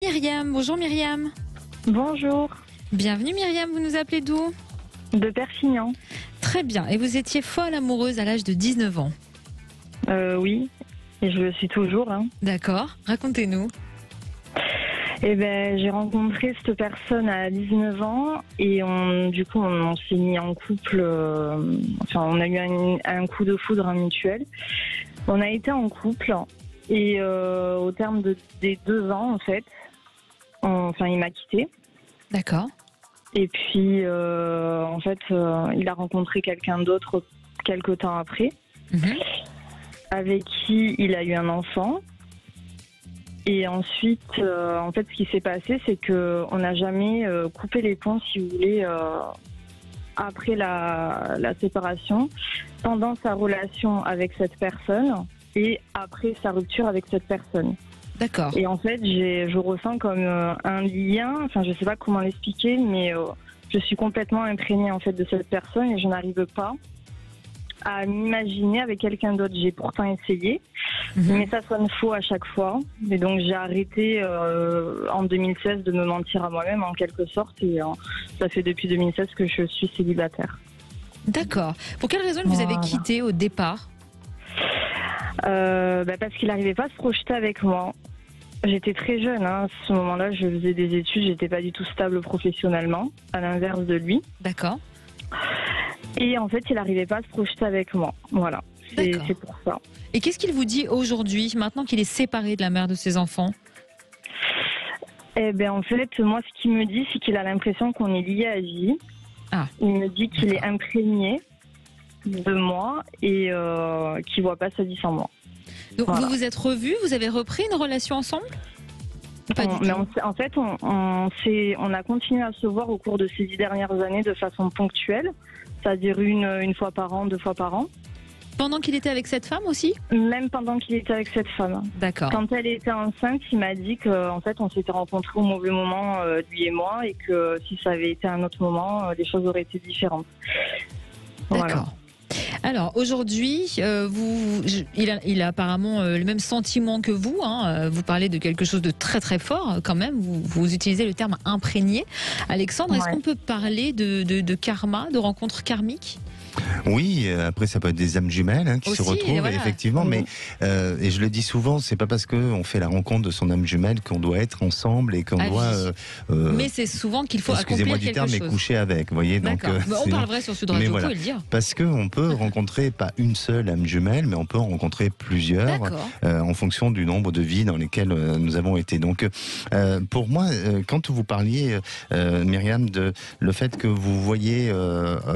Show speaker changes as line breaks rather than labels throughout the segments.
Myriam, bonjour Myriam.
Bonjour,
Bienvenue Myriam, vous nous appelez d'où?
de Perpignan.
Très bien, et vous étiez folle amoureuse à l'âge de 19 ans.
Oui, et je le suis toujours.
D'accord, racontez-nous.
J'ai rencontré cette personne à 19 ans et on s'est mis en couple. On a eu un coup de foudre mutuel. On a été en couple et au terme des 2 ans, en fait, il m'a quitté.
D'accord.
Et puis, il a rencontré quelqu'un d'autre quelque temps après, avec qui il a eu un enfant. Et ensuite, ce qui s'est passé, c'est qu'on n'a jamais coupé les ponts, si vous voulez, après la séparation, pendant sa relation avec cette personne et après sa rupture avec cette personne.
D'accord.
Et en fait, je ressens comme un lien, je ne sais pas comment l'expliquer, mais je suis complètement imprégnée en fait de cette personne et je n'arrive pas à m'imaginer avec quelqu'un d'autre. J'ai pourtant essayé, mais ça sonne faux à chaque fois. Et donc j'ai arrêté en 2016 de me mentir à moi-même en quelque sorte. Et ça fait depuis 2016 que je suis célibataire.
D'accord. Pour quelle raison vous avez quitté au départ?
Parce qu'il n'arrivait pas à se projeter avec moi. J'étais très jeune, à ce moment-là, je faisais des études, j'étais pas du tout stable professionnellement, à l'inverse de lui.
D'accord.
Et en fait, il n'arrivait pas à se projeter avec moi. Voilà, c'est pour ça.
Et qu'est-ce qu'il vous dit aujourd'hui, maintenant qu'il est séparé de la mère de ses enfants?
En fait, moi, ce qu'il me dit, c'est qu'il a l'impression qu'on est liés à vie.
Ah.
Il me dit qu'il est imprégné de moi et qu'il voit pas sa vie sans moi.
Donc
voilà.
vous vous êtes revus, vous avez repris une relation ensemble? Pas du tout.
On a continué à se voir au cours de ces 10 dernières années de façon ponctuelle, c'est-à-dire une fois par an, 2 fois par an.
Pendant qu'il était avec cette femme aussi?
Même pendant qu'il était avec cette femme.
D'accord.
Quand elle était enceinte, il m'a dit qu'en fait, on s'était rencontrés au mauvais moment, lui et moi, et que si ça avait été un autre moment, les choses auraient été différentes.
D'accord.
Voilà.
Alors aujourd'hui, il a apparemment le même sentiment que vous. Vous parlez de quelque chose de très très fort quand même. Vous utilisez le terme imprégné. Alexandre, est-ce qu'on peut parler de karma, de rencontre karmique?
Oui, après ça peut être des âmes jumelles qui
aussi,
se retrouvent,
voilà.
effectivement, mais et je le dis souvent, c'est pas parce qu'on fait la rencontre de son âme jumelle qu'on doit être ensemble et qu'on doit.
Mais c'est souvent qu'il faut accomplir quelque chose.
Excusez-moi du terme, mais coucher avec, vous voyez. Donc,
on parle vrai sur Sud Radio, vous pouvez le dire.
Parce qu'on peut rencontrer pas une seule âme jumelle, mais on peut en rencontrer plusieurs en fonction du nombre de vies dans lesquelles nous avons été. Donc, pour moi, quand vous parliez, Myriam, de le fait que vous voyez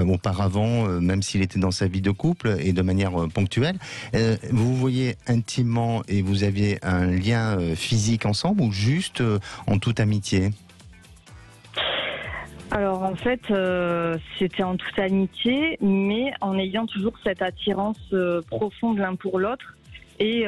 auparavant, même s'il était dans sa vie de couple et de manière ponctuelle, vous voyez intimement et vous aviez un lien physique ensemble ou juste en toute amitié?
Alors en fait, c'était en toute amitié, mais en ayant toujours cette attirance profonde l'un pour l'autre. Et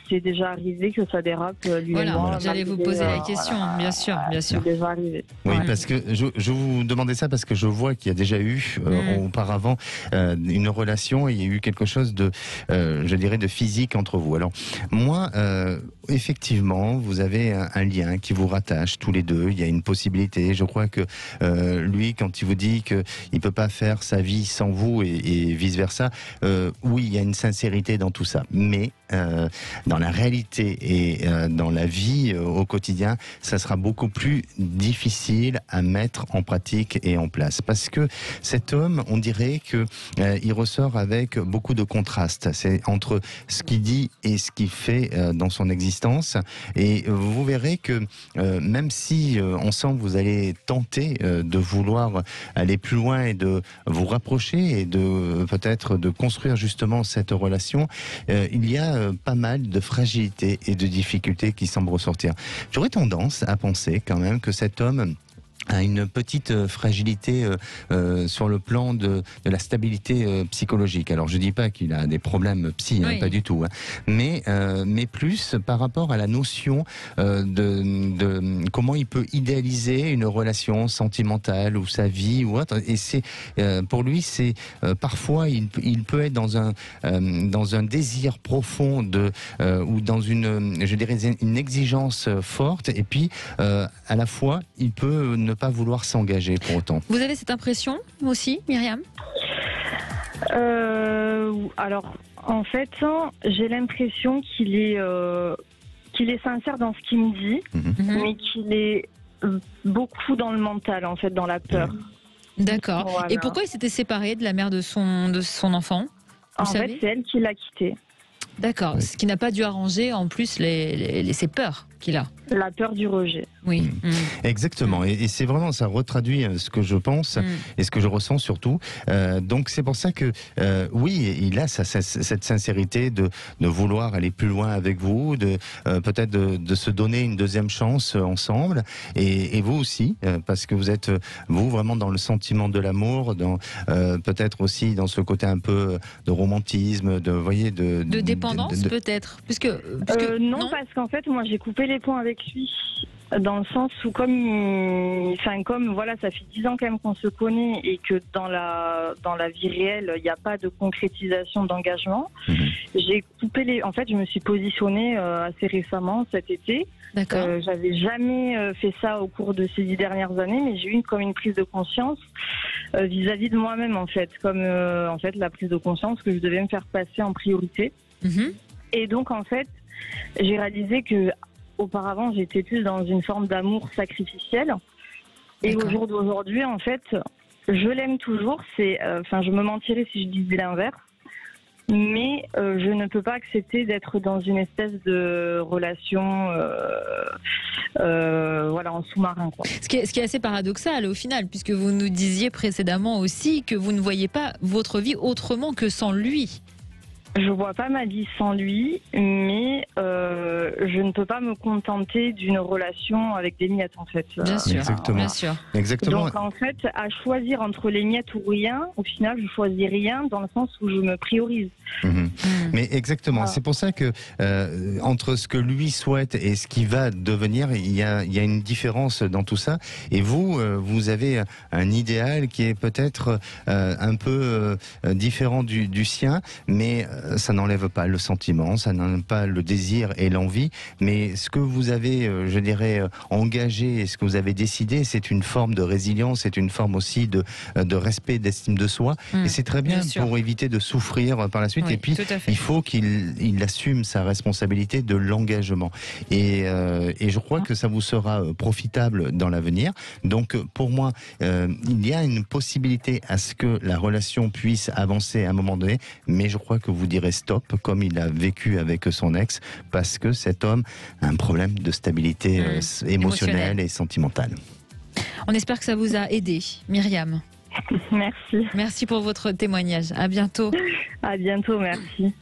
c'est déjà arrivé que ça dérape, lui et moi.
J'allais vous poser la question, bien sûr.
C'est déjà arrivé.
Oui, parce que je vous demandais ça parce que je vois qu'il y a déjà eu auparavant une relation et il y a eu quelque chose de, je dirais, de physique entre vous. Alors moi, effectivement, vous avez un lien qui vous rattache tous les deux. Il y a une possibilité. Je crois que lui, quand il vous dit que il peut pas faire sa vie sans vous et vice versa, oui, il y a une sincérité dans tout ça. Mais dans la réalité et dans la vie au quotidien, ça sera beaucoup plus difficile à mettre en pratique et en place. Parce que cet homme, on dirait que il ressort avec beaucoup de contrastes. C'est entre ce qu'il dit et ce qu'il fait dans son existence. Et vous verrez que même si ensemble vous allez tenter de vouloir aller plus loin et de vous rapprocher et de peut-être de construire justement cette relation, il y a pas mal de fragilité et de difficultés qui semblent ressortir. J'aurais tendance à penser quand même que cet homme a une petite fragilité sur le plan de la stabilité psychologique. Alors je dis pas qu'il a des problèmes psy, pas du tout, mais plus par rapport à la notion de comment il peut idéaliser une relation sentimentale ou sa vie ou autre. Et c'est pour lui, c'est parfois il peut être dans un désir profond ou dans une exigence forte, et puis à la fois il peut ne pas vouloir s'engager pour autant.
Vous avez cette impression aussi, Myriam?
Alors, en fait, j'ai l'impression qu'il est sincère dans ce qu'il me dit, mais qu'il est beaucoup dans le mental, en fait, dans la peur.
D'accord.
Voilà.
Et pourquoi il s'était séparé de la mère de son enfant?
En fait, c'est elle qui l'a quitté.
D'accord.
Oui.
Ce qui n'a pas dû arranger en plus ses peurs qu'il a.
La peur du rejet.
Oui.
Exactement, et c'est vraiment, ça retraduit ce que je pense et ce que je ressens surtout. Donc c'est pour ça que oui, il a cette sincérité de vouloir aller plus loin avec vous, peut-être de se donner une deuxième chance ensemble, et vous aussi, parce que vous êtes vous vraiment dans le sentiment de l'amour, dans peut-être aussi dans ce côté un peu de romantisme, de
dépendance peut-être, puisque
non, parce qu'en fait moi j'ai coupé les ponts avec lui, dans le sens où comme voilà, ça fait 10 ans quand même qu'on se connaît et que dans la vie réelle il n'y a pas de concrétisation d'engagement. J'ai coupé en fait je me suis positionnée assez récemment cet été.
D'accord.
J'avais jamais fait ça au cours de ces 10 dernières années, mais j'ai eu comme une prise de conscience vis-à-vis de moi-même, en fait, comme en fait la prise de conscience que je devais me faire passer en priorité. Et donc en fait j'ai réalisé que auparavant, j'étais plus dans une forme d'amour sacrificiel. Et au jour d'aujourd'hui, en fait, je l'aime toujours. Je me mentirais si je disais l'inverse. Mais je ne peux pas accepter d'être dans une espèce de relation en sous-marin, quoi.
Ce qui est assez paradoxal au final, puisque vous nous disiez précédemment aussi que vous ne voyez pas votre vie autrement que sans lui.
Je vois pas ma vie sans lui, mais je ne peux pas me contenter d'une relation avec des miettes, en fait.
Bien sûr,
exactement.
Bien sûr.
Exactement.
Donc en fait, à choisir entre les miettes ou rien, au final, je choisis rien dans le sens où je me priorise.
Mais exactement, c'est pour ça que entre ce que lui souhaite et ce qui va devenir, il y a une différence dans tout ça. Et vous avez un idéal qui est peut-être un peu différent du sien, mais ça n'enlève pas le sentiment, ça n'enlève pas le désir et l'envie, mais ce que vous avez, je dirais, engagé et ce que vous avez décidé, c'est une forme de résilience, c'est une forme aussi de respect, d'estime de soi, et c'est très bien pour éviter de souffrir par la suite.
Oui,
et puis, il faut qu'il assume sa responsabilité de l'engagement. Et je crois que ça vous sera profitable dans l'avenir. Donc, pour moi, il y a une possibilité à ce que la relation puisse avancer à un moment donné, mais je crois que vous direz stop, comme il a vécu avec son ex, parce que cet homme a un problème de stabilité émotionnelle et sentimentale.
On espère que ça vous a aidé, Myriam.
Merci.
Merci pour votre témoignage. À bientôt.
À bientôt, merci.